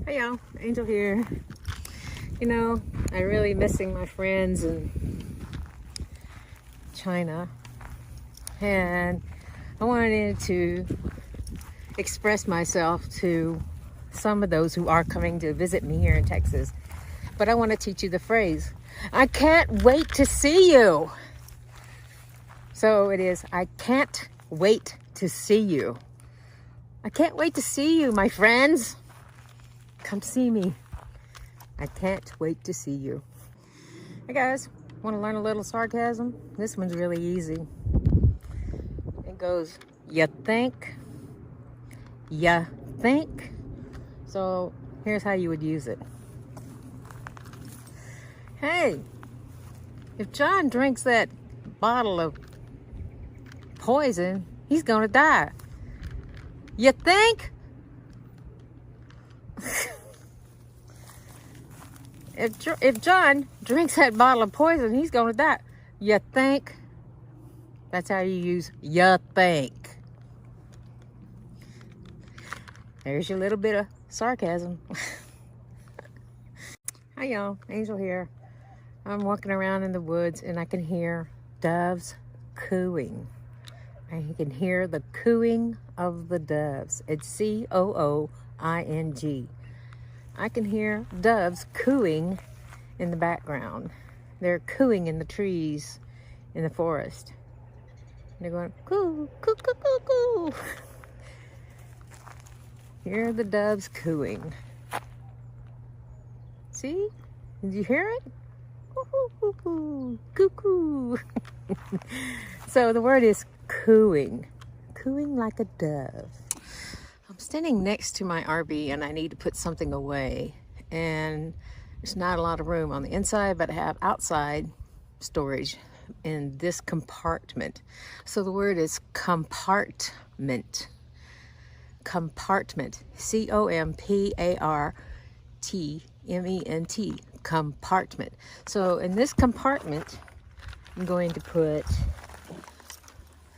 Hey y'all, Angel here. You know, I'm really missing my friends in China, and I wanted to express myself to some of those who are coming to visit me here in Texas. But I want to teach you the phrase, I can't wait to see you. So it is, I can't wait to see you. I can't wait to see you, my friends. Come see me. I can't wait to see you. Hey guys, want to learn a little sarcasm? This one's really easy. It goes, you think? Ya think? So here's how you would use it. Hey, if John drinks that bottle of poison, he's gonna die. You think? If John drinks that bottle of poison, he's gonna die. You think? That's how you use you think. There's your little bit of sarcasm. Hi y'all, Angel here. I'm walking around in the woods and I can hear doves cooing. I can hear the cooing of the doves. It's C-O-O-I-N-G. I can hear doves cooing in the background. They're cooing in the trees in the forest. And they're going coo, coo, coo, coo, coo. Hear the doves cooing. See? Did you hear it? Coo, coo, coo, coo. So the word is cooing. Cooing like a dove. I'm standing next to my RV and I need to put something away, and there's not a lot of room on the inside, but I have outside storage in this compartment. So the word is compartment. Compartment. C-O-M-P-A-R-T-M-E-N-T. Compartment. So in this compartment, I'm going to put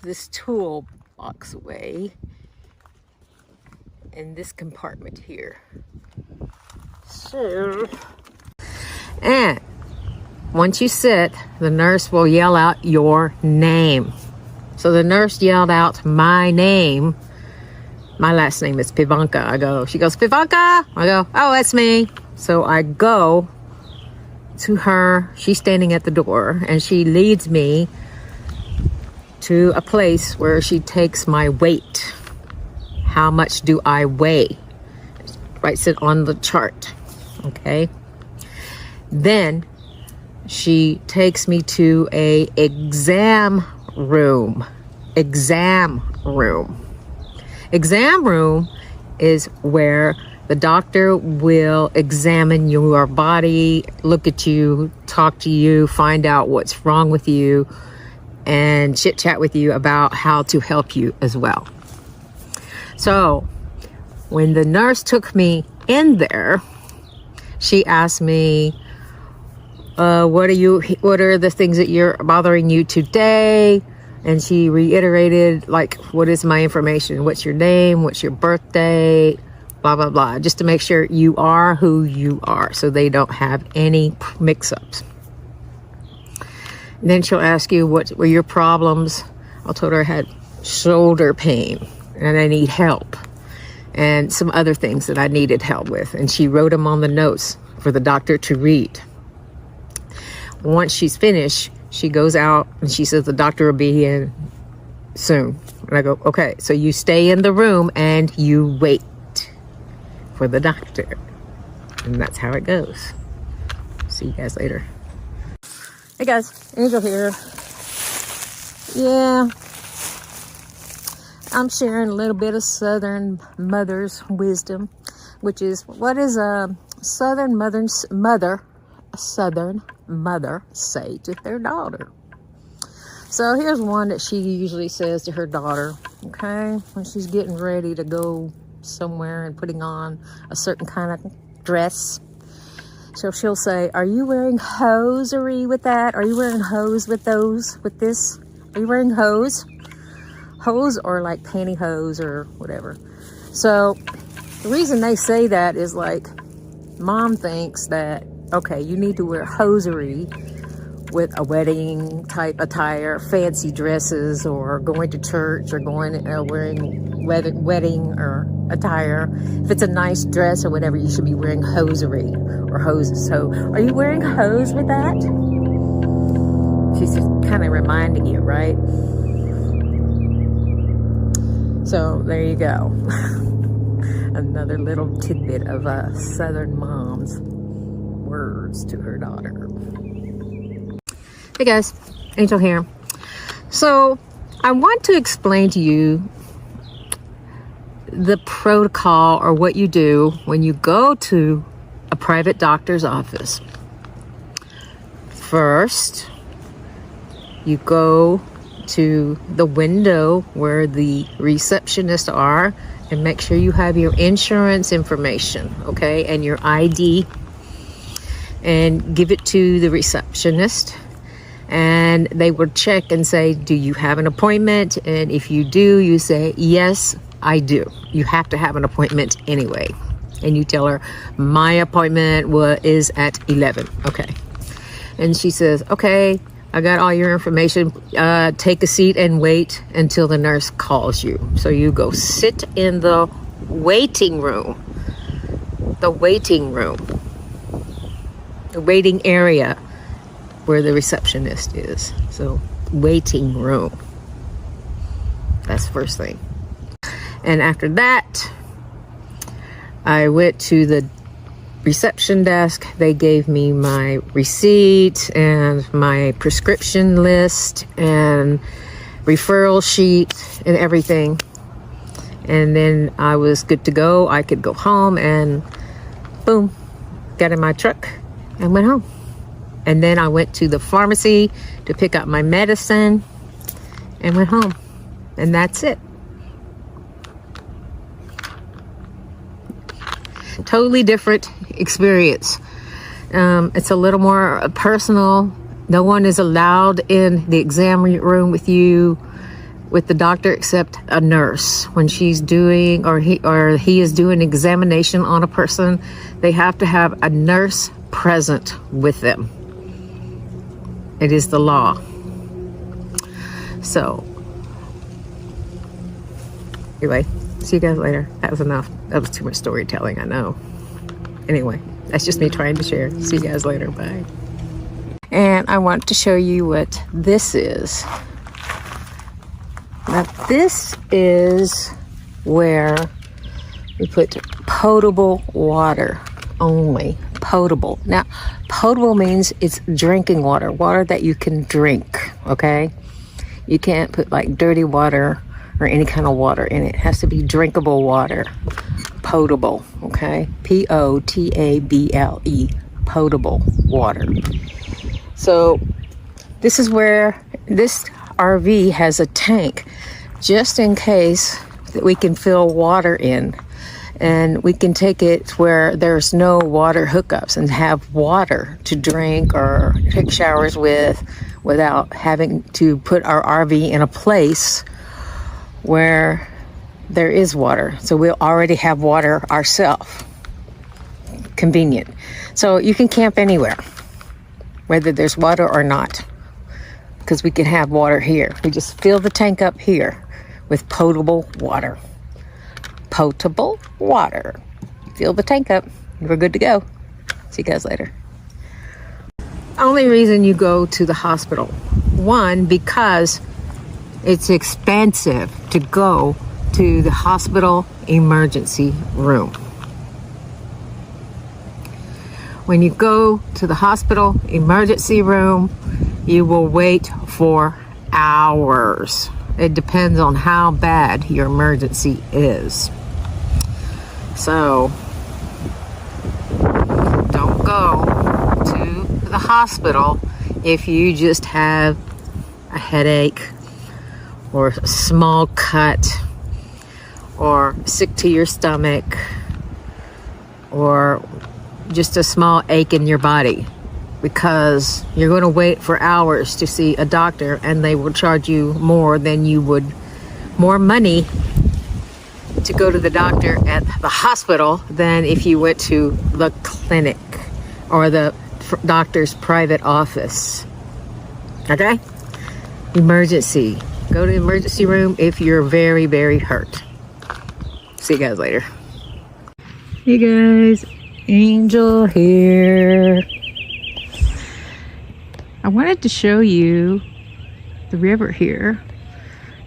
this toolbox away in this compartment here. So, and once you sit, the nurse will yell out your name. So the nurse yelled out my name. My last name is Pivanka. She goes, Pivanka? I go, oh, that's me. So I go to her. She's standing at the door and she leads me to a place where she takes my weight. How much do I weigh? Writes it on the chart. Okay. Then she takes me to a exam room. Exam room. Exam room is where the doctor will examine your body, look at you, talk to you, find out what's wrong with you, and chit chat with you about how to help you as well. So when the nurse took me in there, she asked me, what are the things that you're bothering you today? And she reiterated, like, what is my information? What's your name? What's your birthday? Blah, blah, blah. Just to make sure you are who you are, so they don't have any mix-ups. And then she'll ask you, what were your problems? I told her I had shoulder pain and I need help, and some other things that I needed help with. And she wrote them on the notes for the doctor to read. Once she's finished, she goes out and she says the doctor will be in soon. And I go, okay, so you stay in the room and you wait for the doctor. And that's how it goes. See you guys later. Hey guys, Angel here. Yeah, I'm sharing a little bit of Southern mother's wisdom, which is, what is a Southern mother say to their daughter? So here's one that she usually says to her daughter, okay, when she's getting ready to go somewhere and putting on a certain kind of dress. So she'll say, are you wearing hosiery with that? Are you wearing hose with those, with this? Are you wearing hose? Hose or like pantyhose or whatever. So the reason they say that is like, Mom thinks that, okay, you need to wear hosiery with a wedding type attire, fancy dresses, or going to church, or wearing wedding or attire. If it's a nice dress or whatever, you should be wearing hosiery or hoses. So are you wearing hose with that? She's just kind of reminding you, right? So there you go. Another little tidbit of a Southern mom's words to her daughter. Hey guys, Angel here. So I want to explain to you the protocol, or what you do when you go to a private doctor's office. First, you go to the window where the receptionists are and make sure you have your insurance information, okay, and your ID, and give it to the receptionist, and they will check and say, do you have an appointment? And if you do, you say, yes, I do. You have to have an appointment anyway. And you tell her, my appointment is at 11. Okay. And she says, okay, I got all your information. Take a seat and wait until the nurse calls you. So you go sit in the waiting room. The waiting area where the receptionist is. So waiting room. That's the first thing. And after that, I went to the reception desk. They gave me my receipt and my prescription list and referral sheet and everything. And then I was good to go. I could go home, and boom, got in my truck and went home. And then I went to the pharmacy to pick up my medicine and went home. And that's it. Totally different experience. It's a little more personal. No one is allowed in the exam room with you, with the doctor, except a nurse. When she's doing, or he is doing an examination on a person, they have to have a nurse present with them. It is the law. So, anyway, see you guys later. That was enough. That was too much storytelling, I know. Anyway, that's just me trying to share. See you guys later. Bye. And I want to show you what this is. Now, this is where we put potable water only. Potable. Now, potable means it's drinking water. Water that you can drink, okay? You can't put like dirty water or any kind of water in it. It has to be drinkable water. Potable, okay? P-O-T-A-B-L-E. Potable water. So this is where this RV has a tank just in case that we can fill water in, and we can take it where there's no water hookups and have water to drink or take showers with without having to put our RV in a place where there is water. So we'll already have water ourselves. Convenient. So you can camp anywhere, whether there's water or not, because we can have water here. We just fill the tank up here with potable water. Potable water. Fill the tank up. We're good to go. See you guys later. Only reason you go to the hospital. One, because it's expensive to go to the hospital emergency room. When you go to the hospital emergency room, you will wait for hours. It depends on how bad your emergency is. So, don't go to the hospital if you just have a headache or a small cut or sick to your stomach or just a small ache in your body, because you're going to wait for hours to see a doctor, and they will charge you more money to go to the doctor at the hospital than if you went to the clinic or the doctor's private office. Okay? Emergency. Go to the emergency room if you're very, very hurt. See you guys later. Hey guys, Angel here. I wanted to show you the river here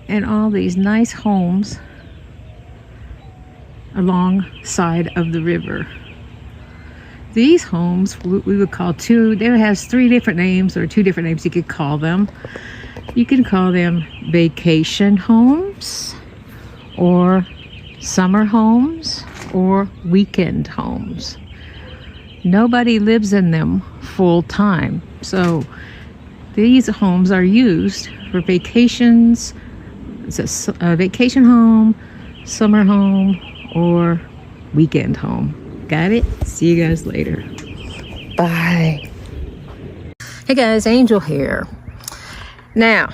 and all these nice homes alongside of the river. These homes we would call there has 3 different names, or 2 different names you could call them. You can call them vacation homes, or summer homes, or weekend homes. Nobody lives in them full time. So these homes are used for vacations. It's a vacation home, summer home, or weekend home. Got it? See you guys later. Bye. Hey guys, Angel here. Now,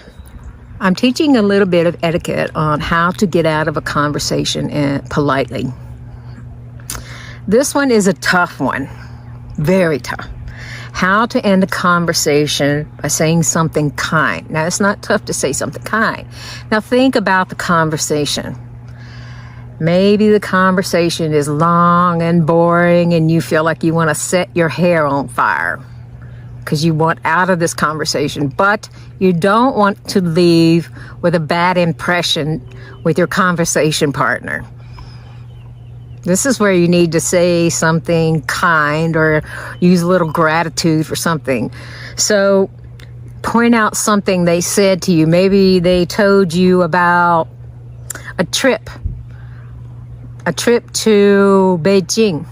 I'm teaching a little bit of etiquette on how to get out of a conversation politely. This one is a tough one. Very tough. How to end a conversation by saying something kind. Now, it's not tough to say something kind. Now, think about the conversation. Maybe the conversation is long and boring and you feel like you want to set your hair on fire because you want out of this conversation, but you don't want to leave with a bad impression with your conversation partner. This is where you need to say something kind or use a little gratitude for something. So point out something they said to you. Maybe they told you about a trip to Beijing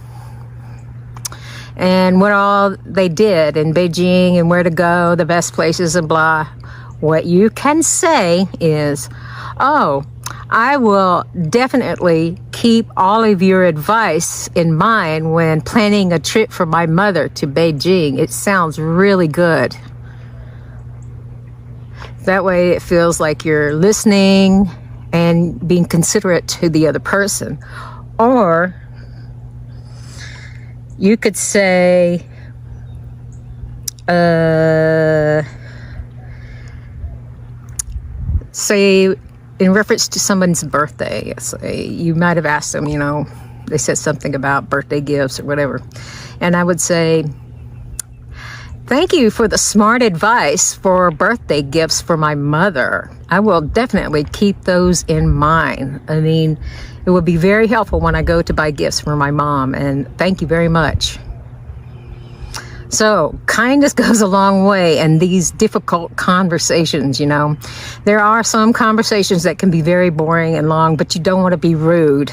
and what all they did in Beijing and where to go, the best places and blah. What you can say is, oh, I will definitely keep all of your advice in mind when planning a trip for my mother to Beijing. It sounds really good. That way it feels like you're listening and being considerate to the other person. Or you could say, in reference to someone's birthday, say you might have asked them, they said something about birthday gifts or whatever. And I would say, thank you for the smart advice for birthday gifts for my mother. I will definitely keep those in mind. I mean, it would be very helpful when I go to buy gifts for my mom, and thank you very much. So kindness goes a long way in these difficult conversations, There are some conversations that can be very boring and long, but you don't want to be rude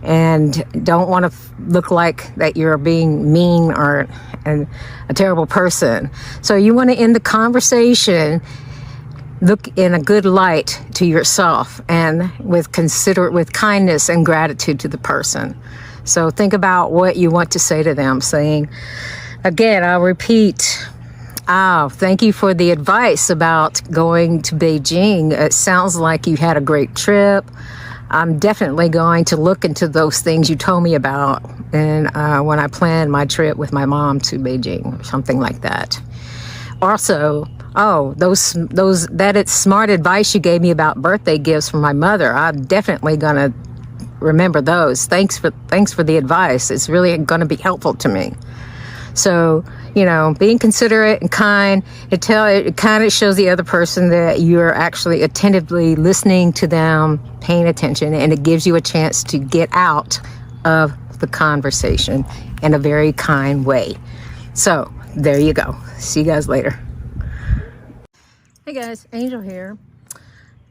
and don't want to look like that you're being mean or a terrible person. So you want to end the conversation, look in a good light to yourself and with kindness and gratitude to the person. So think about what you want to say to them, saying, again, I'll repeat, thank you for the advice about going to Beijing. It sounds like you had a great trip. I'm definitely going to look into those things you told me about and when I plan my trip with my mom to Beijing, or something like that. Also, that smart advice you gave me about birthday gifts for my mother. I'm definitely gonna remember those. Thanks for the advice. It's really gonna be helpful to me. So, being considerate and kind, it kind of shows the other person that you're actually attentively listening to them, paying attention, and it gives you a chance to get out of the conversation in a very kind way. So, there you go. See you guys later. Hey guys, Angel here.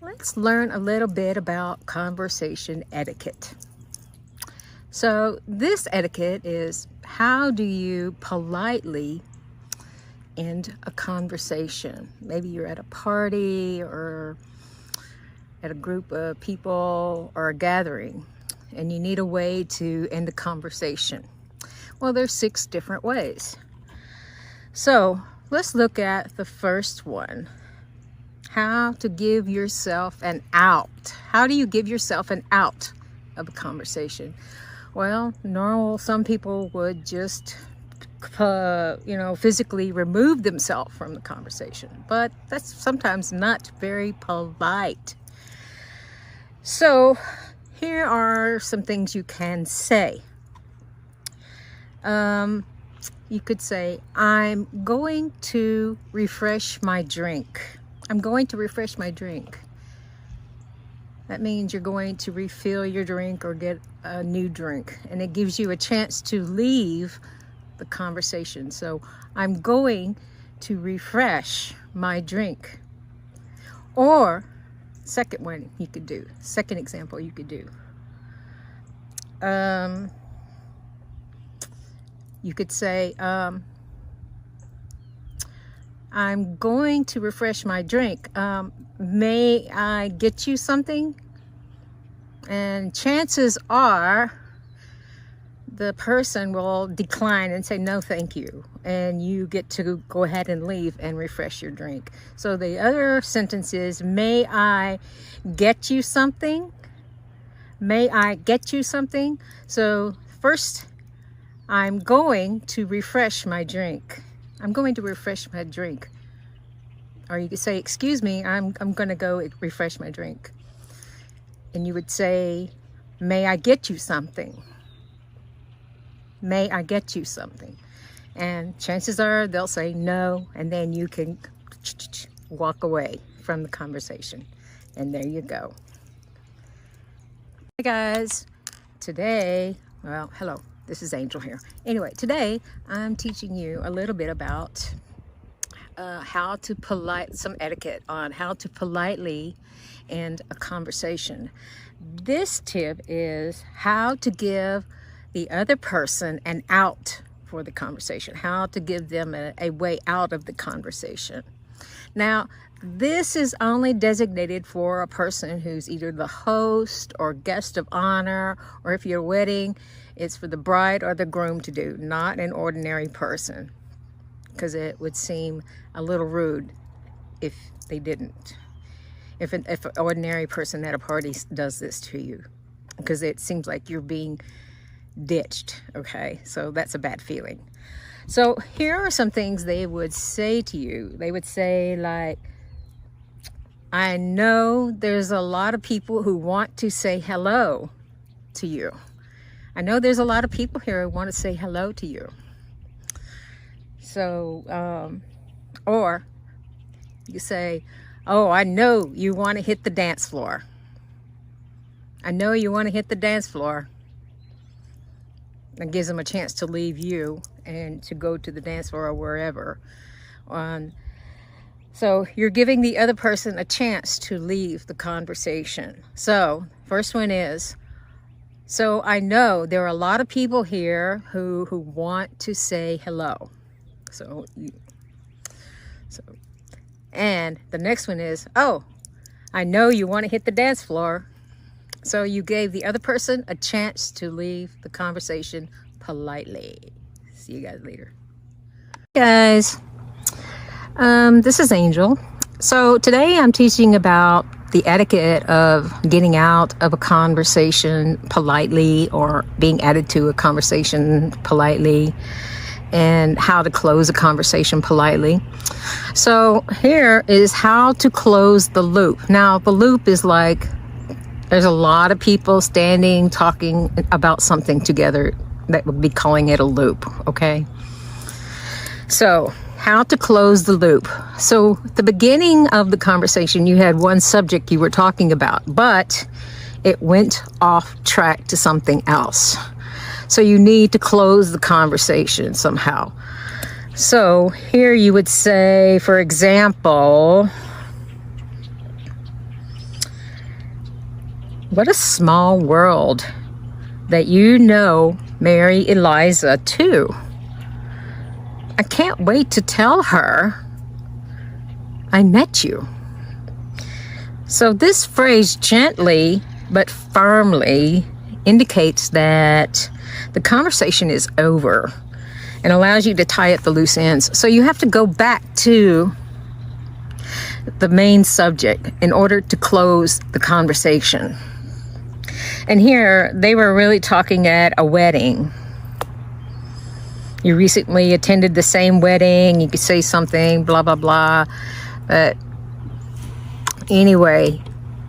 Let's learn a little bit about conversation etiquette. So this etiquette is, how do you politely end a conversation? Maybe you're at a party or at a group of people or a gathering and you need a way to end a conversation. Well, there's 6 different ways. So let's look at the first one. How to give yourself an out. How do you give yourself an out of a conversation? Well, some people would just, physically remove themselves from the conversation, but that's sometimes not very polite. So here are some things you can say. You could say, I'm going to refresh my drink. I'm going to refresh my drink. That means you're going to refill your drink or get a new drink. And it gives you a chance to leave the conversation. So I'm going to refresh my drink. Or, second example you could do. You could say, I'm going to refresh my drink. May I get you something? And chances are the person will decline and say, no, thank you. And you get to go ahead and leave and refresh your drink. So the other sentence is, may I get you something? May I get you something? So first, I'm going to refresh my drink. I'm going to refresh my drink. Or you could say, excuse me, I'm going to go refresh my drink. And you would say, may I get you something? May I get you something? And chances are they'll say no, and then you can walk away from the conversation. And there you go. Hey guys, hello. This is Angel here. Anyway, today I'm teaching you a little bit about some etiquette on how to politely end a conversation. This tip is how to give the other person an out for the conversation, how to give them a way out of the conversation. Now, this is only designated for a person who's either the host or guest of honor, or if you're wedding, it's for the bride or the groom to do, not an ordinary person, because it would seem a little rude if they didn't. If an ordinary person at a party does this to you, because it seems like you're being ditched, okay? So that's a bad feeling. So here are some things they would say to you. They would say like, I know there's a lot of people who want to say hello to you. I know there's a lot of people here who want to say hello to you. So, or you say, oh, I know you want to hit the dance floor. I know you want to hit the dance floor. That gives them a chance to leave you and to go to the dance floor or wherever. So you're giving the other person a chance to leave the conversation. So first one is, so I know there are a lot of people here who want to say hello. And the next one is, oh, I know you want to hit the dance floor. So you gave the other person a chance to leave the conversation politely. See you guys later. Hey guys, this is Angel. So today I'm teaching about the etiquette of getting out of a conversation politely, or being added to a conversation politely, and how to close a conversation politely. So here is how to close the loop. Now the loop is like, there's a lot of people standing, talking about something together. That would be calling it a loop, okay? So how to close the loop. So the beginning of the conversation, you had one subject you were talking about, but it went off track to something else. So you need to close the conversation somehow. So here you would say, for example, what a small world that you know Mary Eliza too. I can't wait to tell her I met you. So this phrase gently but firmly indicates that the conversation is over and allows you to tie up the loose ends. So you have to go back to the main subject in order to close the conversation. And here, they were really talking at a wedding. You recently attended the same wedding. You could say something, blah, blah, blah. But anyway,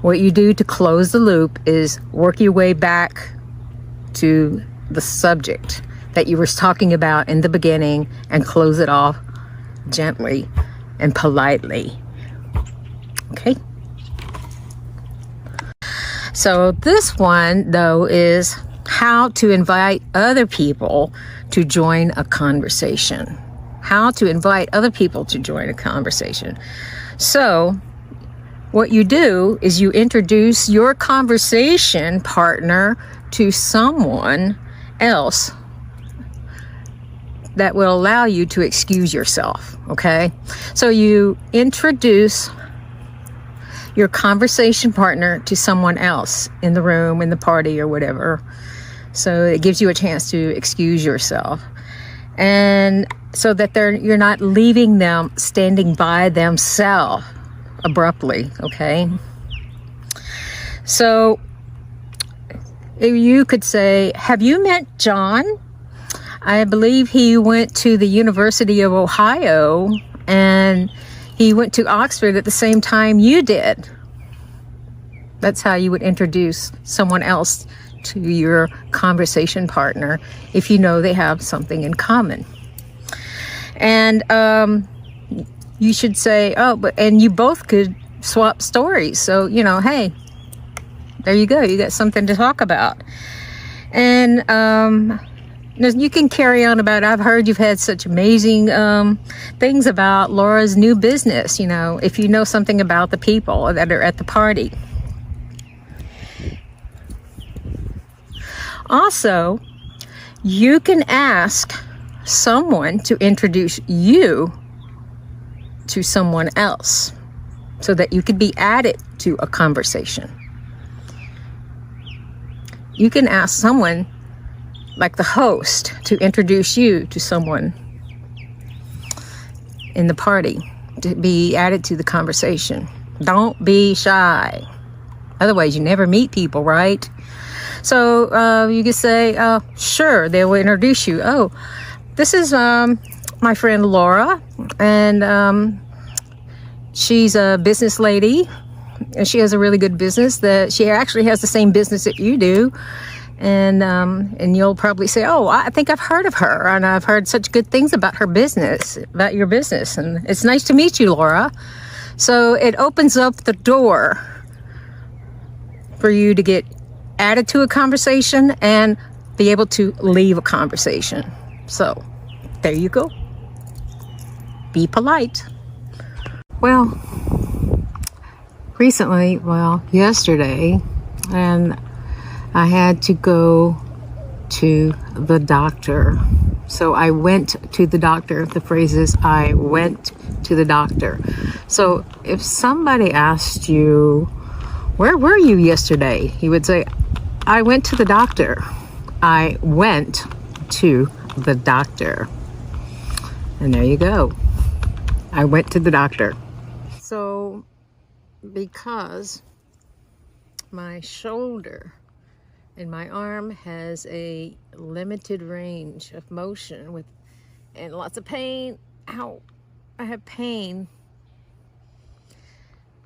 what you do to close the loop is work your way back to the subject that you were talking about in the beginning and close it off gently and politely. Okay? So this one, though, is how to invite other people to join a conversation. How to invite other people to join a conversation. So what you do is you introduce your conversation partner to someone else that will allow you to excuse yourself, okay? So you introduce your conversation partner to someone else in the room, in the party, or whatever. So it gives you a chance to excuse yourself. And so that you're not leaving them standing by themselves abruptly, okay? So you could say, have you met John? I believe he went to the University of Ohio and he went to Oxford at the same time you did. That's how you would introduce someone else to your conversation partner if you know they have something in common. And you should say, and you both could swap stories. So, hey, there you go. You got something to talk about. And you can carry on about, I've heard you've had such amazing things about Laura's new business, if you know something about the people that are at the party. Also, you can ask someone to introduce you to someone else so that you could be added to a conversation. You can ask someone, like the host, to introduce you to someone in the party to be added to the conversation. Don't be shy. Otherwise, you never meet people, right? So you could say, sure, they will introduce you. Oh, this is my friend Laura, and she's a business lady, and she has a really good business that she actually has the same business that you do. And you'll probably say, oh, I think I've heard of her, and I've heard such good things about her business, about your business, and it's nice to meet you, Laura. So it opens up the door for you to get added to a conversation and be able to leave a conversation. So there you go. Be polite. Well, yesterday, and I had to go to the doctor. So I went to the doctor. The phrase is, I went to the doctor. So if somebody asked you, where were you yesterday? You would say, I went to the doctor. I went to the doctor. And there you go. I went to the doctor. So because my shoulder and my arm has a limited range of motion and lots of pain. Ow, I have pain.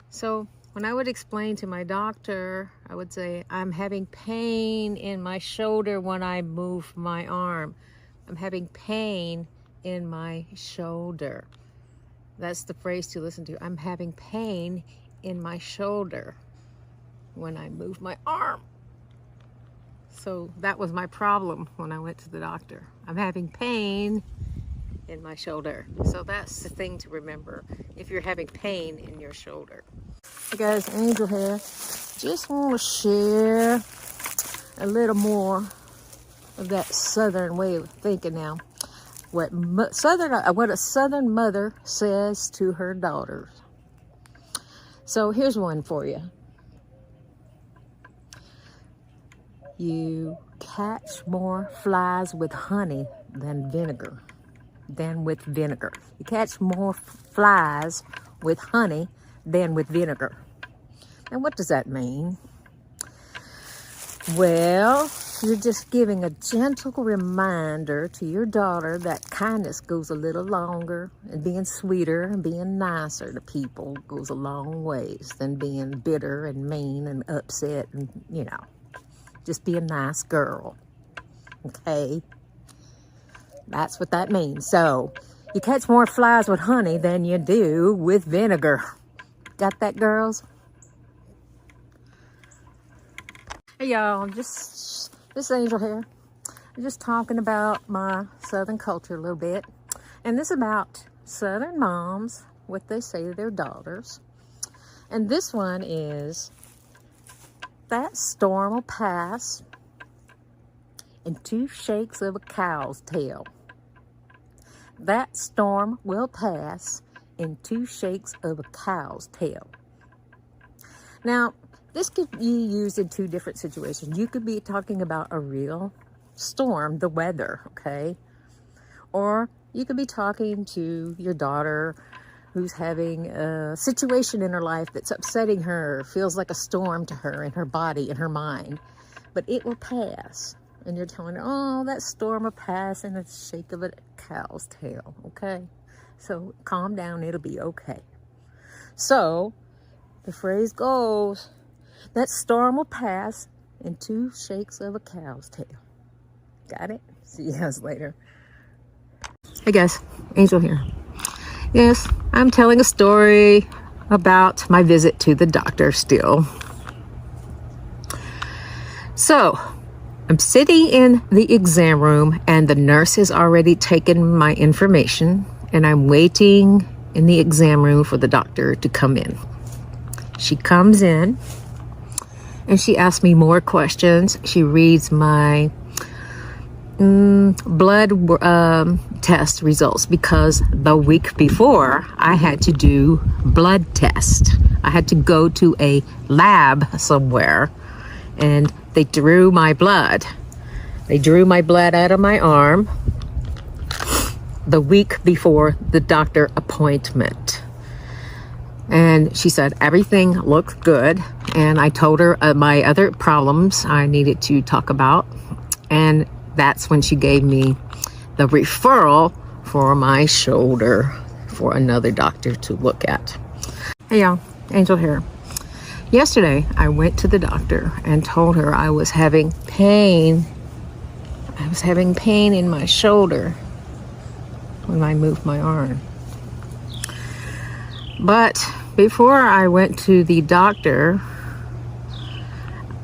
So when I would explain to my doctor, I would say, I'm having pain in my shoulder when I move my arm. I'm having pain in my shoulder. That's the phrase to listen to. I'm having pain in my shoulder when I move my arm. So that was my problem when I went to the doctor. I'm having pain in my shoulder. So that's the thing to remember if you're having pain in your shoulder. Hey guys, Angel here. Just want to share a little more of that Southern way of thinking now. What a Southern mother says to her daughters. So here's one for you. You catch more flies with honey than with vinegar. You catch more flies with honey than with vinegar. And what does that mean? Well, you're just giving a gentle reminder to your daughter that kindness goes a little longer, and being sweeter and being nicer to people goes a long ways than being bitter and mean and upset and, just be a nice girl. Okay? That's what that means. So, you catch more flies with honey than you do with vinegar. Got that, girls? Hey, y'all. This is Angel here. I'm just talking about my Southern culture a little bit. And this is about Southern moms, what they say to their daughters. And this one is, that storm will pass in 2 shakes of a cow's tail. That storm will pass in 2 shakes of a cow's tail. Now, this could be used in 2 different situations. You could be talking about a real storm, the weather, okay? Or you could be talking to your daughter who's having a situation in her life that's upsetting her, feels like a storm to her in her body, in her mind. But it will pass. And you're telling her, oh, that storm will pass in a shake of a cow's tail, okay? So calm down, it'll be okay. So the phrase goes, that storm will pass in 2 shakes of a cow's tail. Got it? See you guys later. Hey guys, Angel here. Yes, I'm telling a story about my visit to the doctor still. So, I'm sitting in the exam room and the nurse has already taken my information and I'm waiting in the exam room for the doctor to come in. She comes in and she asks me more questions. She reads my blood test results because the week before I had to do blood test. I had to go to a lab somewhere and they drew my blood. They drew my blood out of my arm the week before the doctor appointment. And she said everything looked good. And I told her my other problems I needed to talk about. And that's when she gave me the referral for my shoulder for another doctor to look at. Hey y'all, Angel here. Yesterday, I went to the doctor and told her I was having pain. I was having pain in my shoulder when I moved my arm. But before I went to the doctor,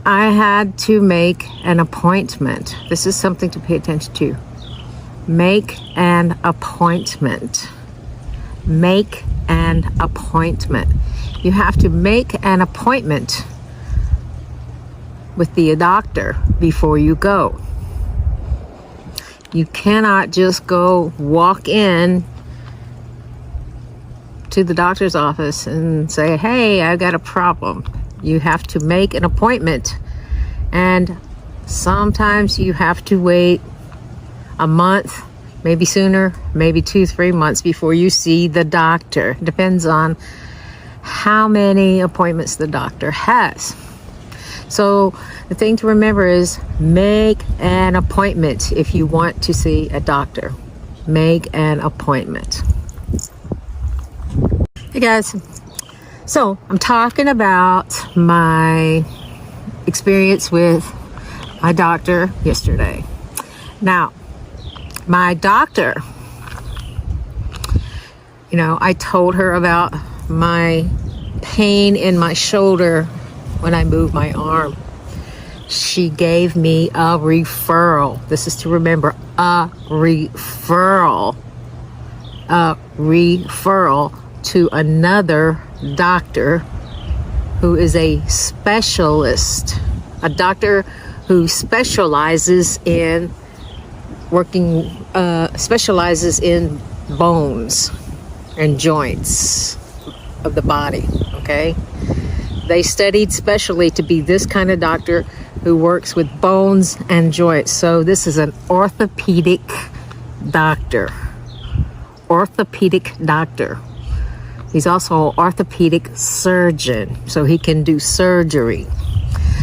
I had to make an appointment. This is something to pay attention to. Make an appointment. Make an appointment. You have to make an appointment with the doctor before you go. You cannot just go walk in to the doctor's office and say, hey, I've got a problem. You have to make an appointment, and sometimes you have to wait a month, maybe sooner, maybe 2-3 months before you see the doctor. Depends on how many appointments the doctor has. So the thing to remember is make an appointment if you want to see a doctor. Make an appointment. Hey guys. So I'm talking about my experience with my doctor yesterday. Now, my doctor, I told her about my pain in my shoulder when I moved my arm. She gave me a referral. This is to remember, a referral. A referral to another doctor who is a specialist, a doctor who specializes in specializes in bones and joints of the body, okay? They studied specially to be this kind of doctor who works with bones and joints. So this is an orthopedic doctor. Orthopedic doctor. He's also an orthopedic surgeon, so he can do surgery.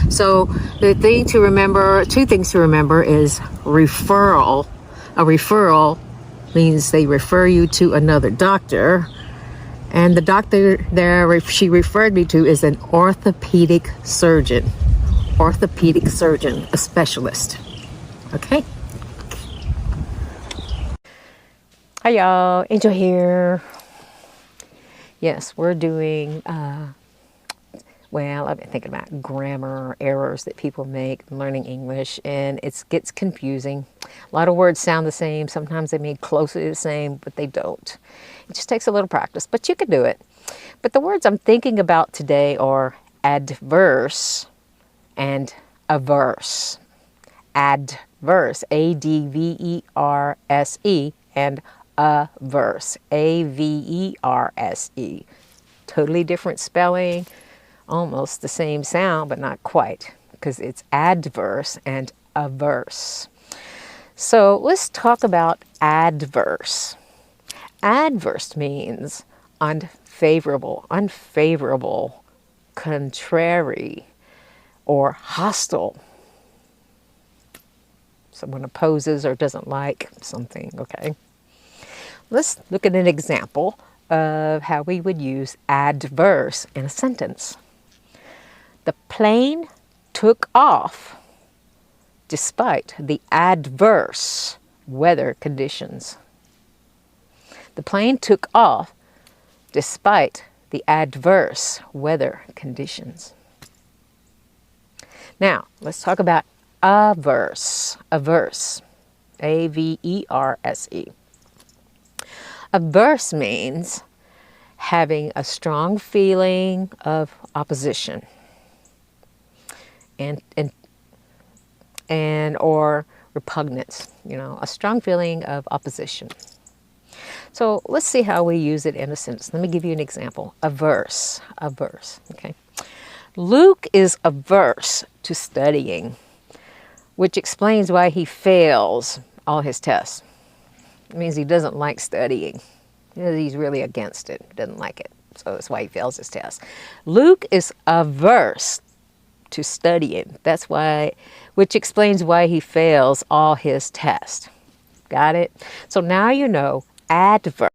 So the thing to remember, two things to remember is referral. A referral means they refer you to another doctor. And the doctor there she referred me to is an orthopedic surgeon. Orthopedic surgeon, a specialist. Okay? Hi y'all, Angel here. Yes, we're doing, well, I've been thinking about grammar errors that people make learning English, and it gets confusing. A lot of words sound the same. Sometimes they mean closely the same, but they don't. It just takes a little practice, but you can do it. But the words I'm thinking about today are adverse and averse. Adverse, A-D-V-E-R-S-E, and averse, A-V-E-R-S-E. Totally different spelling, almost the same sound, but not quite, because it's adverse and averse. So let's talk about adverse. Adverse means unfavorable, contrary, or hostile. Someone opposes or doesn't like something, okay? Let's look at an example of how we would use adverse in a sentence. The plane took off despite the adverse weather conditions. The plane took off despite the adverse weather conditions. Now, let's talk about averse. Averse, A-V-E-R-S-E. Averse means having a strong feeling of opposition and or repugnance, a strong feeling of opposition. So let's see how we use it in a sentence. Let me give you an example. Averse, okay. Luke is averse to studying, which explains why he fails all his tests. It means he doesn't like studying. He's really against it, doesn't like it. So that's why he fails his tests. Luke is averse to studying. That's why, which explains why he fails all his tests. Got it? So now you know adverse.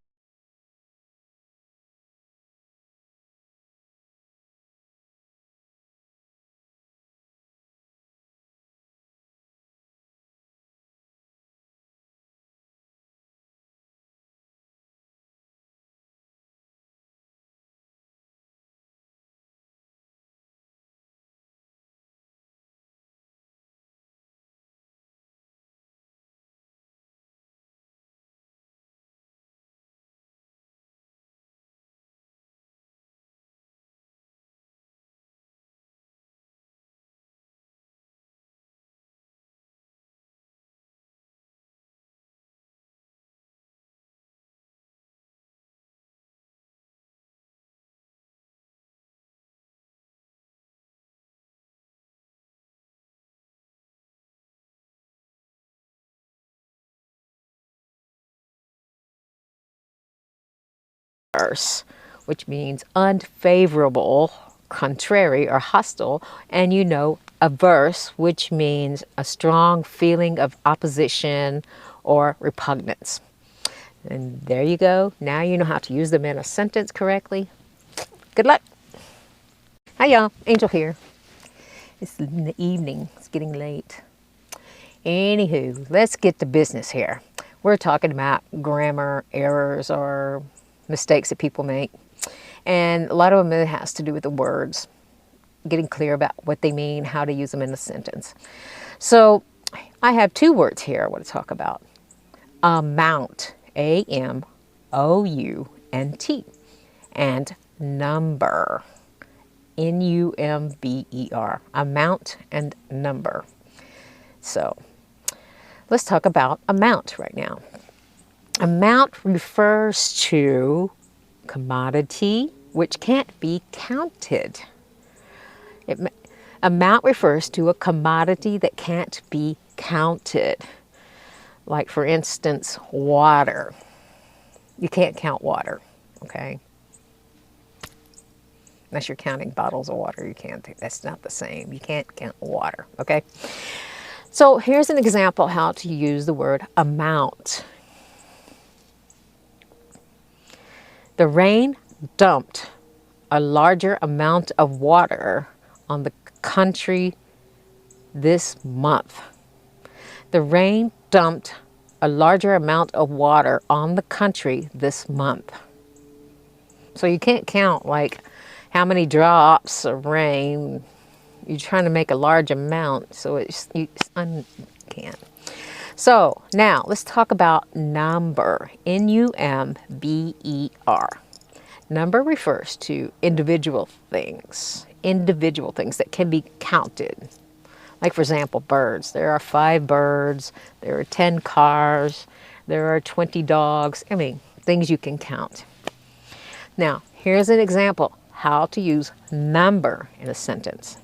Which means unfavorable, contrary, or hostile, and averse, which means a strong feeling of opposition or repugnance. And there you go. Now you know how to use them in a sentence correctly. Good luck. Hi y'all, Angel here. It's in the evening, it's getting late. Anywho, let's get to business here. We're talking about grammar errors or mistakes that people make. And a lot of them it has to do with the words, getting clear about what they mean, how to use them in a sentence. So I have two words here I want to talk about. Amount, A-M-O-U-N-T, and number, N-U-M-B-E-R, amount and number. So let's talk about amount right now. Amount refers to commodity which can't be counted. Amount refers to a commodity that can't be counted. Like, for instance, water. You can't count water, okay? Unless you're counting bottles of water, you can't. That's not the same. You can't count water, okay? So here's an example how to use the word amount. The rain dumped a larger amount of water on the country this month. The rain dumped a larger amount of water on the country this month. So you can't count like how many drops of rain. You're trying to make a large amount, so you can't. So now let's talk about number. N-U-M-B-E-R. Number refers to individual things that can be counted. Like, for example, birds. There are 5 birds, there are 10 cars, there are 20 dogs. I mean, things you can count. Now, here's an example how to use number in a sentence.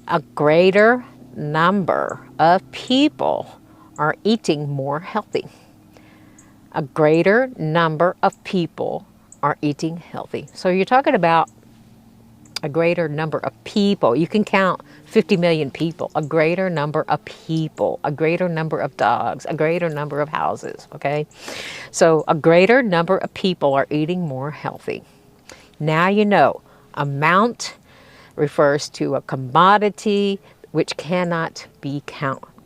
A greater number of people are eating more healthy. A greater number of people are eating healthy. So you're talking about a greater number of people. You can count 50 million people. A greater number of people. A greater number of dogs. A greater number of houses. Okay? So a greater number of people are eating more healthy. Now you know. Amount refers to a commodity which can't be counted.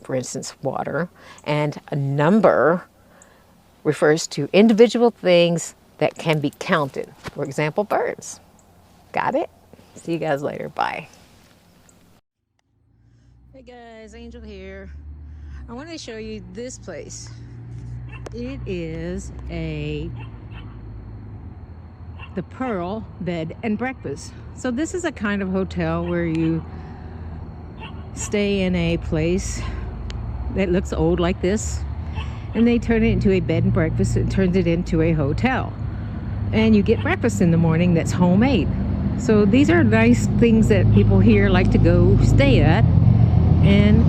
For instance, water. And a number refers to individual things that can be counted. For example, birds. Got it? See you guys later. Bye. Hey guys, Angel here. I want to show you this place. It is the Pearl Bed and Breakfast. So this is a kind of hotel where you stay in a place that looks old like this, and they turn it into a bed and breakfast and turns it into a hotel. And you get breakfast in the morning that's homemade. So these are nice things that people here like to go stay at, and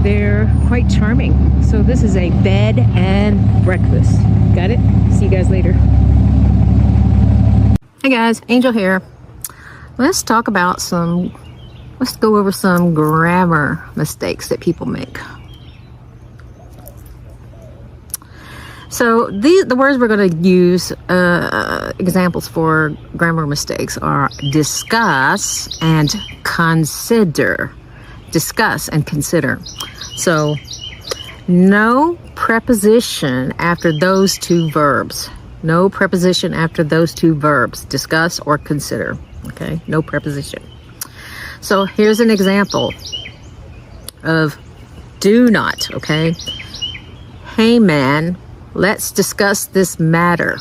they're quite charming. So this is a bed and breakfast. Got it? See you guys later. Hey guys, Angel here. Let's go over some grammar mistakes that people make. So the words we're going to use, examples for grammar mistakes are discuss and consider. Discuss and consider. So no preposition after those two verbs. No preposition after those two verbs, discuss or consider. Okay, no preposition. So here's an example of do not, okay? Hey man, let's discuss this matter.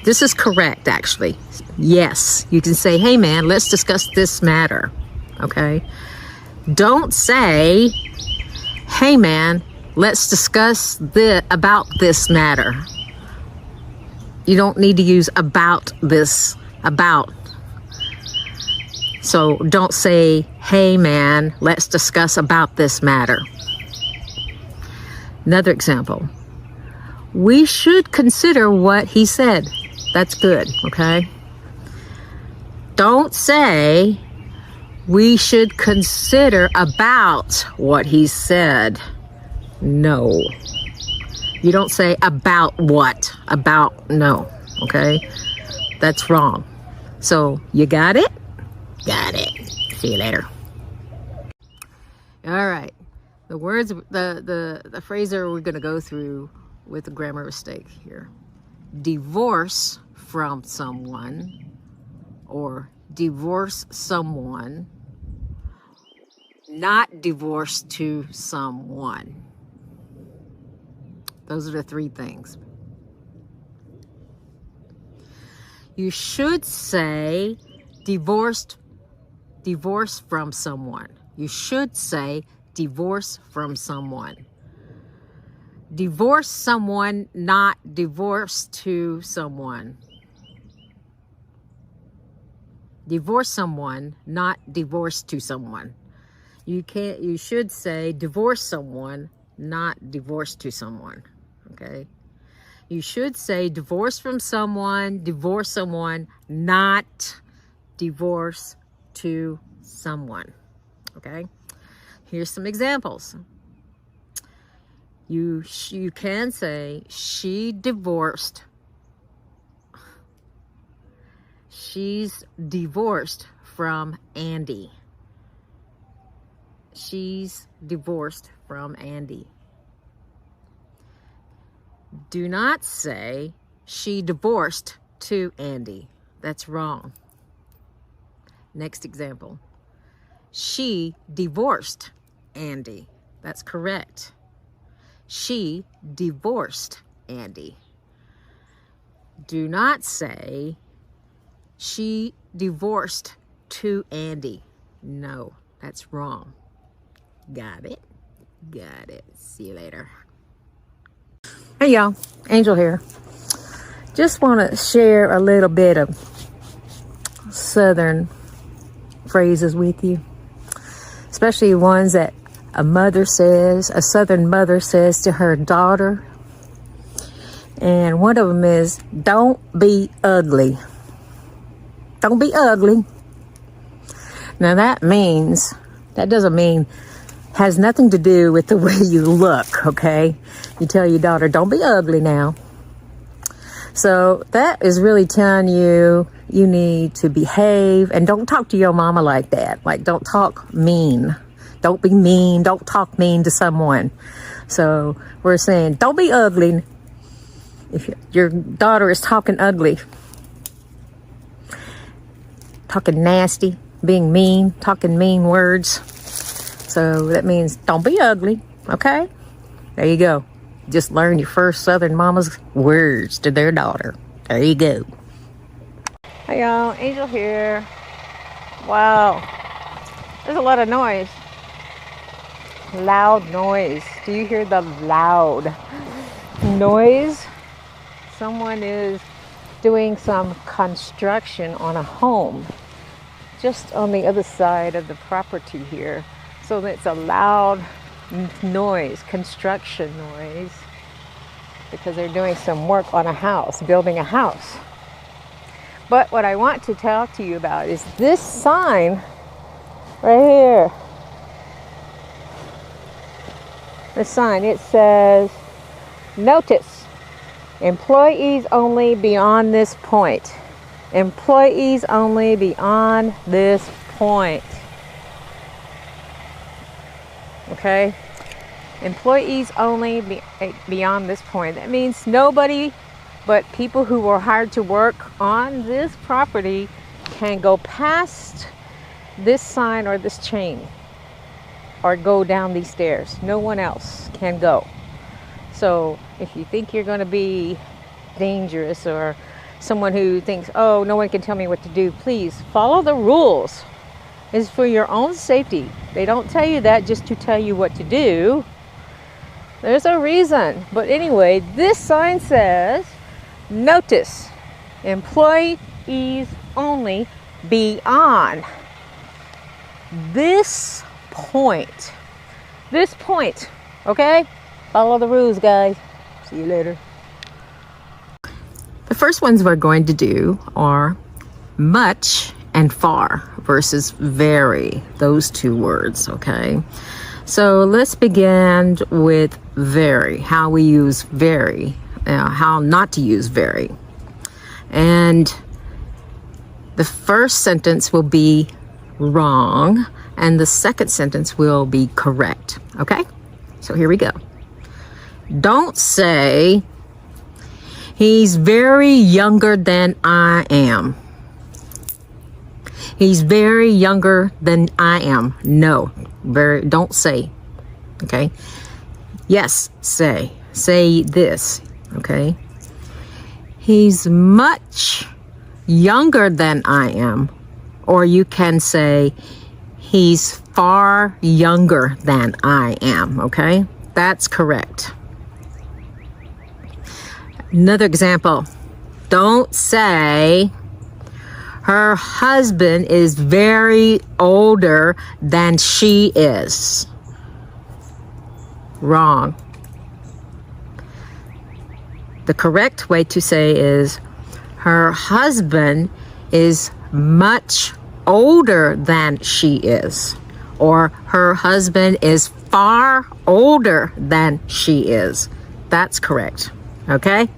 This is correct, actually. Yes, you can say, hey man, let's discuss this matter, okay? Don't say, hey man, let's discuss about this matter. You don't need to use about this, about. So don't say, hey man, let's discuss about this matter. Another example. We should consider what he said. That's good, okay? Don't say, we should consider about what he said. No. You don't say about what, about no, okay? That's wrong. So you got it? Got it. See you later. All right. The words, the phrase that we're going to go through with the grammar mistake here. Divorce from someone, or divorce someone, not divorce to someone. Those are the 3 things. You should say divorce from someone. You should say divorce from someone. Divorce someone, not divorce to someone. Divorce someone, not divorce to someone. You should say divorce someone, not divorce to someone. okay? You should say divorce from someone, divorce someone, not divorce to someone, okay? Here's some examples. You can say she's divorced from Andy. She's divorced from Andy. Do not say she divorced to Andy. That's wrong. Next example. She divorced Andy. That's correct. She divorced Andy. Do not say she divorced to Andy. No, that's wrong. Got it? Got it. See you later. Hey y'all, Angel here. Just want to share a little bit of Southern phrases with you, especially ones that a Southern mother says to her daughter. And one of them is, don't be ugly. Don't be ugly. Now that doesn't mean, has nothing to do with the way you look, okay? You tell your daughter, don't be ugly now. So that is really telling you need to behave, and don't talk to your mama like that. Like, don't talk mean. Don't be mean. Don't talk mean to someone. So we're saying, don't be ugly. If your daughter is talking ugly, talking nasty, being mean, talking mean words. So that means don't be ugly, okay? There you go. Just learn your first Southern mama's words to their daughter. There you go. Hey y'all, Angel here. Wow, there's a lot of noise. Loud noise. Do you hear the loud noise? Someone is doing some construction on a home just on the other side of the property here. So it's a loud noise, construction noise, because they're doing some work on a house, building a house. But what I want to talk to you about is this sign right here. The sign, it says, notice, employees only beyond this point. Employees only beyond this point. Okay? Employees only beyond this point. That means nobody but people who were hired to work on this property can go past this sign or this chain or go down these stairs. No one else can go. So if you think you're going to be dangerous or someone who thinks, oh, no one can tell me what to do, please follow the rules. It's for your own safety. They don't tell you that just to tell you what to do. There's a reason. But anyway, this sign says, notice, employees only beyond this point. This point, okay? Follow the rules, guys. See you later. The first ones we're going to do are much and far versus very. Those two words, okay? So let's begin with very, how we use very, how not to use very. And the first sentence will be wrong, and the second sentence will be correct, okay? So here we go. Don't say, he's very younger than I am. He's very younger than I am. No, don't say, okay? Yes, say this, okay? He's much younger than I am. Or you can say, he's far younger than I am, okay? That's correct. Another example. Don't say, her husband is very older than she is. Wrong. The correct way to say is, her husband is much older than she is. Or her husband is far older than she is. That's correct. Okay?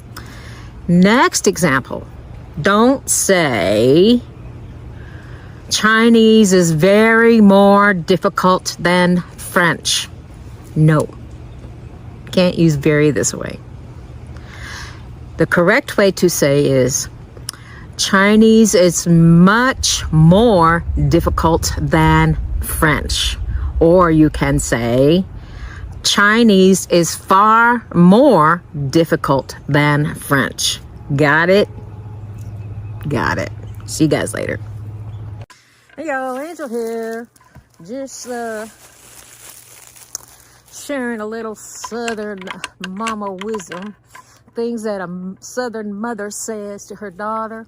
Next example. Don't say, Chinese is very more difficult than French. No. Can't use very this way. The correct way to say is, Chinese is much more difficult than French. Or you can say, Chinese is far more difficult than French. Got it? Got it. See you guys later. Hey y'all, Angel here. Just sharing a little Southern mama wisdom. Things that a Southern mother says to her daughter.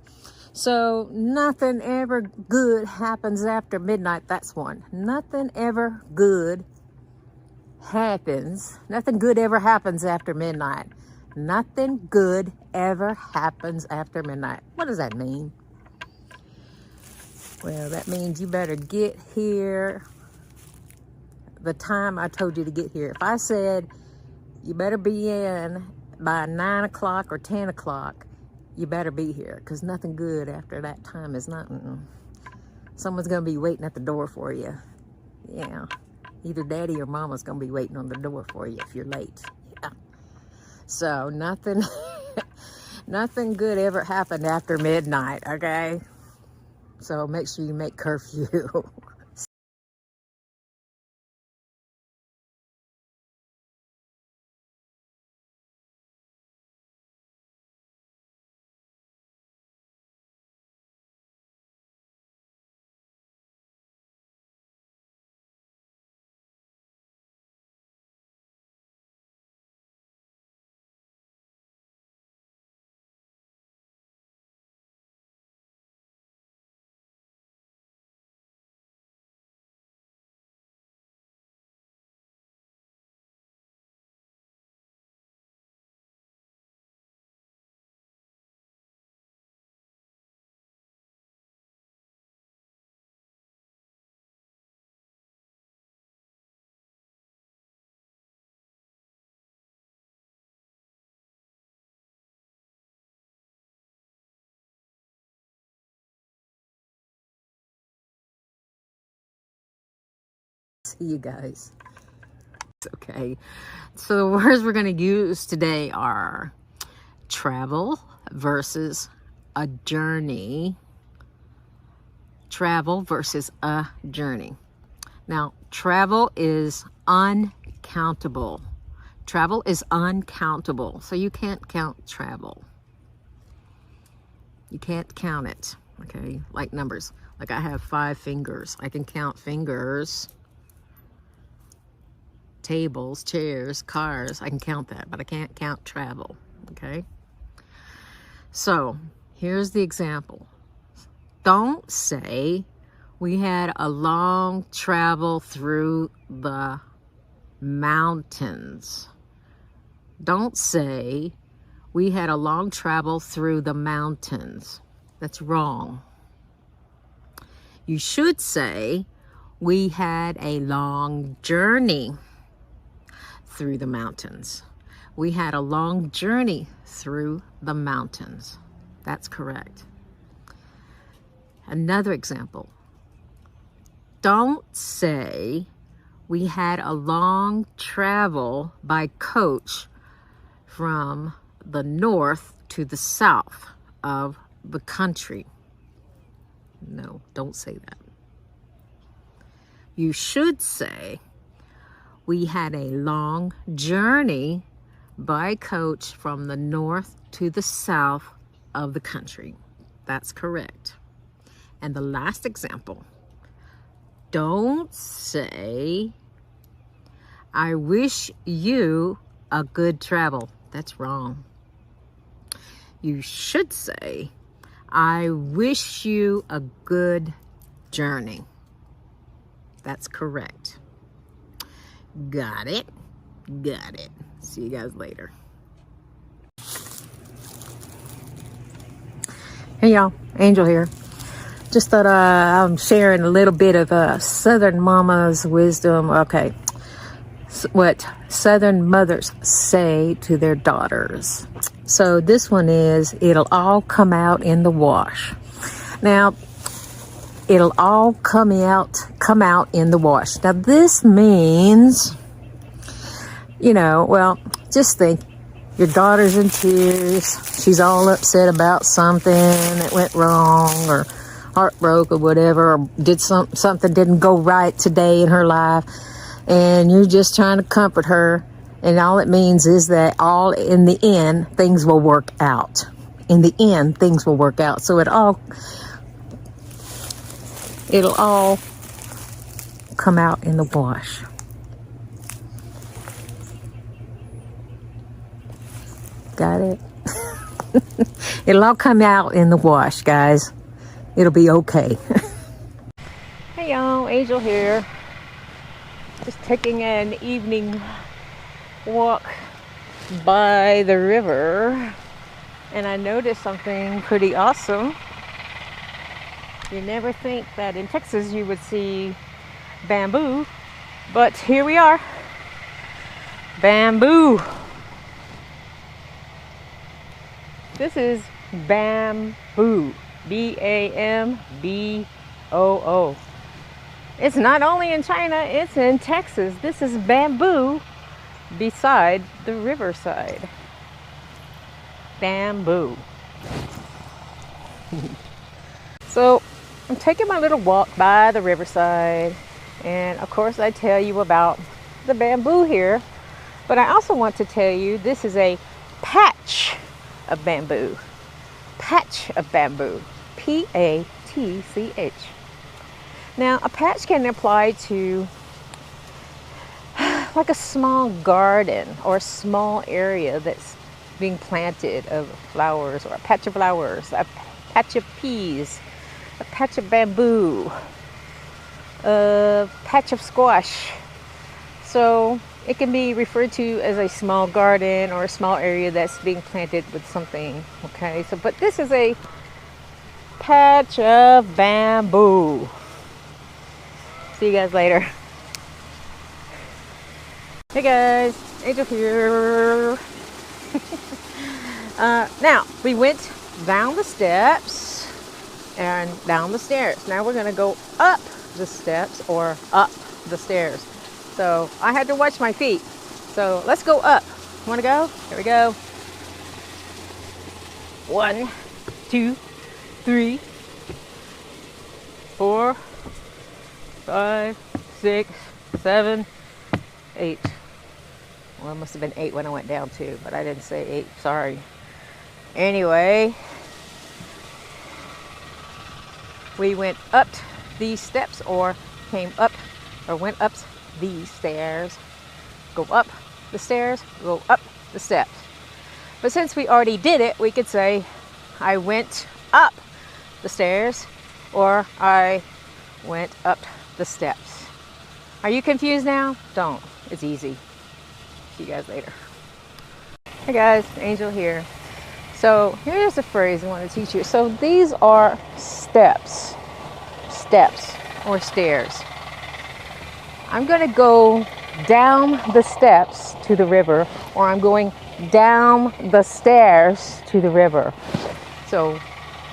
So, nothing ever good happens after midnight. That's one. Nothing ever good happens. Nothing good ever happens after midnight. Nothing good ever happens after midnight. What does that mean? Well, that means you better get here the time I told you to get here. If I said you better be in by 9 o'clock or 10 o'clock, you better be here, because nothing good after that time is nothing. Someone's going to be waiting at the door for you. Yeah. Either daddy or mama's going to be waiting on the door for you if you're late. Yeah. So nothing, nothing good ever happened after midnight, okay? So make sure you make curfew. See you guys. Okay. So the words we're going to use today are travel versus a journey. Travel versus a journey. Now, travel is uncountable. Travel is uncountable. So you can't count travel. You can't count it. Okay. Like numbers. Like I have 5 fingers. I can count fingers. Tables, chairs, cars, I can count that, but I can't count travel, okay? So, here's the example. Don't say, we had a long travel through the mountains. Don't say, we had a long travel through the mountains. That's wrong. You should say, we had a long journey through the mountains. We had a long journey through the mountains. That's correct. Another example. Don't say, we had a long travel by coach from the north to the south of the country. No, don't say that. You should say, we had a long journey by coach from the north to the south of the country. That's correct. And the last example. Don't say, I wish you a good travel. That's wrong. You should say, I wish you a good journey. That's correct. Got it? Got it. See you guys later. Hey y'all, Angel here. Just thought I'm sharing a little bit of Southern Mama's wisdom. Okay, what Southern mothers say to their daughters. So this one is, it'll all come out in the wash. Now, it'll all come out in the wash. Now this means, well, just think, your daughter's in tears. She's all upset about something that went wrong, or heartbroken, or whatever, or did something didn't go right today in her life, and you're just trying to comfort her. And all it means is that in the end, things will work out. In the end, things will work out. So it'll all come out in the wash. Got it? It'll all come out in the wash, guys. It'll be okay. Hey y'all, Angel here. Just taking an evening walk by the river, and I noticed something pretty awesome. You never think that in Texas you would see bamboo, but here we are. Bamboo. This is bamboo. B-A-M-B-O-O. It's not only in China, it's in Texas. This is bamboo beside the riverside. Bamboo. So I'm taking my little walk by the riverside, and of course I tell you about the bamboo here, but I also want to tell you this is a patch of bamboo. Patch of bamboo. P-A-T-C-H. Now, a patch can apply to like a small garden or a small area that's being planted of flowers, or a patch of flowers, a patch of peas, a patch of bamboo, a patch of squash. So it can be referred to as a small garden or a small area that's being planted with something. Okay, so but this is a patch of bamboo. See you guys later. Hey guys, Angel here. Now we went down the steps and down the stairs. Now we're gonna go up the steps or up the stairs. So I had to watch my feet. So let's go up. Want to go? Here we go. 1, 2, 3, 4, 5, 6, 7, 8. Well, it must have been 8 when I went down too, but I didn't say 8. Sorry. Anyway, we went up these steps, or came up, or went up these stairs. Go up the stairs, go up the steps. But since we already did it, we could say I went up the stairs, or I went up the steps. Are you confused now? Don't. It's easy. See you guys later. Hey guys, Angel here. So here's a phrase I want to teach you. So these are steps or stairs. I'm going to go down the steps to the river, or I'm going down the stairs to the river. So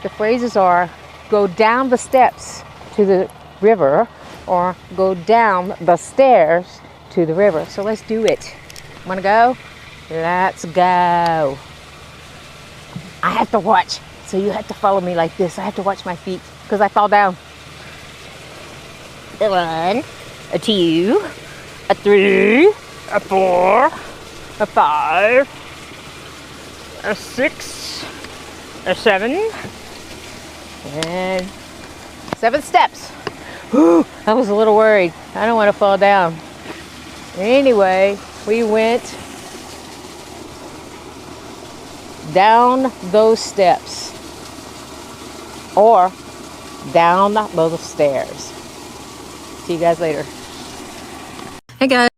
the phrases are go down the steps to the river, or go down the stairs to the river. So let's do it. Want to go? Let's go. I have to watch, so you have to follow me like this. I have to watch my feet because I fall down. 1, a 2, a 3, a 4, a 5, a 6, a 7, and 7 steps. Whew, I was a little worried. I don't want to fall down. Anyway, we went down those steps, or down those stairs. See you guys later. Hey guys.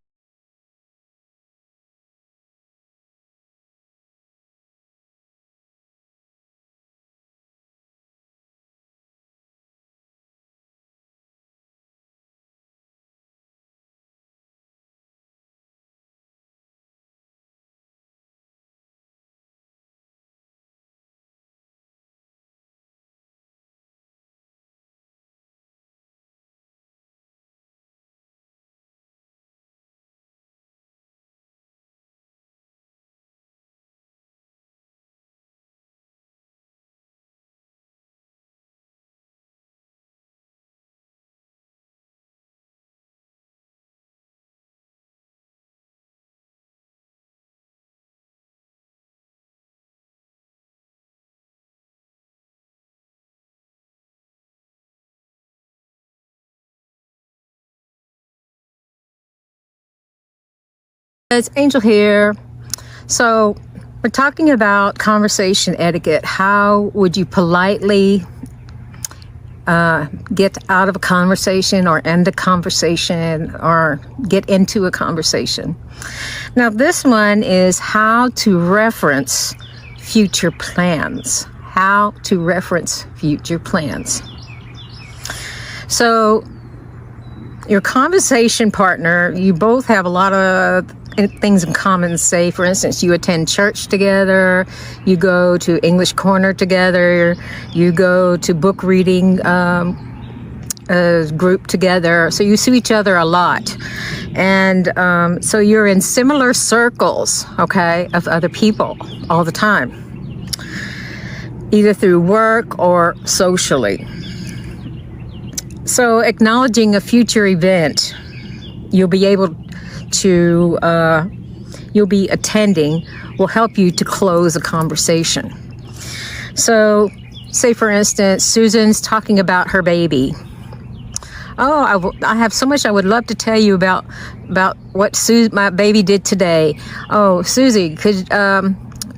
It's Angel here. So we're talking about conversation etiquette. How would you politely get out of a conversation or end a conversation or get into a conversation? Now this one is how to reference future plans. How to reference future plans. So your conversation partner, you both have a lot of things in common. Say, for instance, you attend church together, you go to English Corner together, you go to book reading group together. So you see each other a lot. And so you're in similar circles, okay, of other people all the time, either through work or socially. So acknowledging a future event you'll be attending will help you to close a conversation. So say for instance, Susan's talking about her baby. Oh, I have so much I would love to tell you about what my baby did today. Oh, Susie,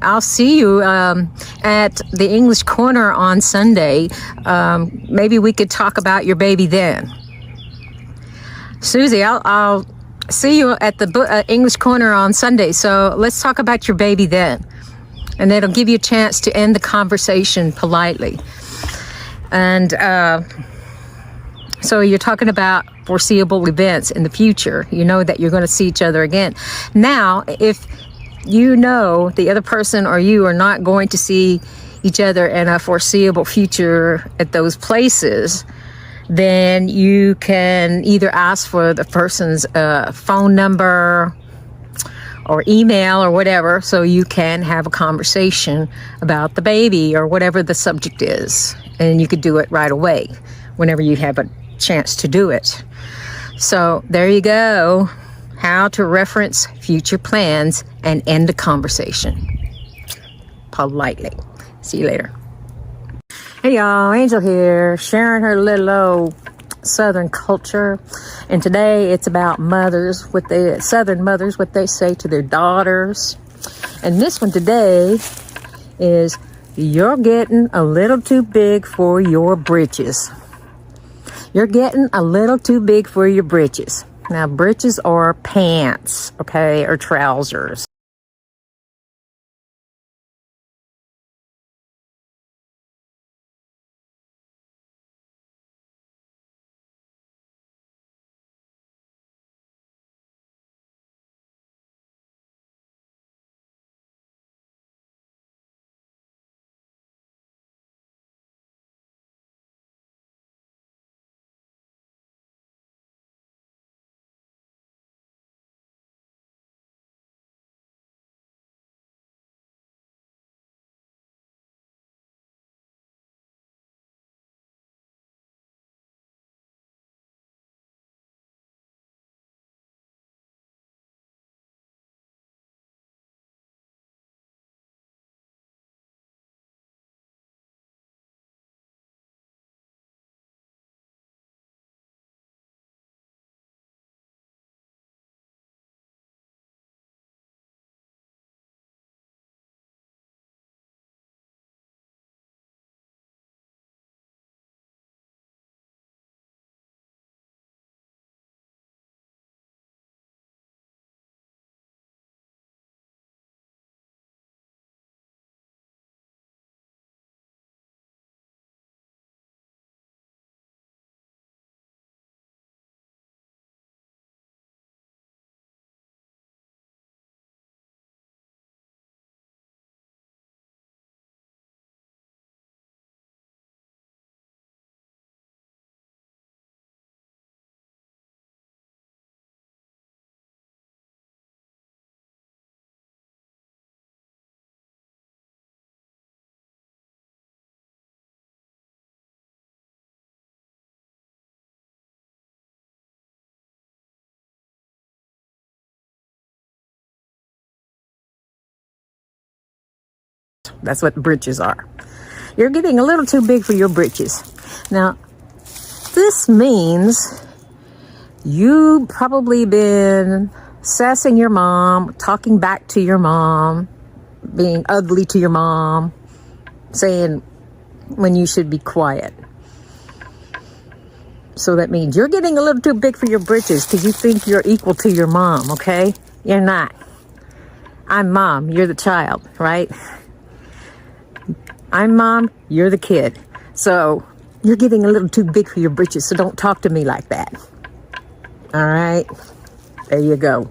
I'll see you at the English Corner on Sunday. Maybe we could talk about your baby then. Susie, I'll see you at the English Corner on Sunday, so let's talk about your baby then. And it'll give you a chance to end the conversation politely. And so you're talking about foreseeable events in the future. You know that you're going to see each other again. Now, if you know the other person or you are not going to see each other in a foreseeable future at those places, then you can either ask for the person's phone number or email or whatever, so you can have a conversation about the baby or whatever the subject is. And you could do it right away whenever you have a chance to do it. So there you go. How to reference future plans and end a conversation politely. See you later. Hey y'all, Angel here, sharing her little old Southern culture. And today it's about mothers, Southern mothers, what they say to their daughters. And this one today is, you're getting a little too big for your britches. You're getting a little too big for your britches. Now, britches are pants, okay, or trousers. That's what britches are. You're getting a little too big for your britches. Now, this means you've probably been sassing your mom, talking back to your mom, being ugly to your mom, saying when you should be quiet. So that means you're getting a little too big for your britches because you think you're equal to your mom, okay? You're not. I'm mom, you're the child, right? I'm mom, you're the kid. So you're getting a little too big for your britches, so don't talk to me like that. All right? There you go.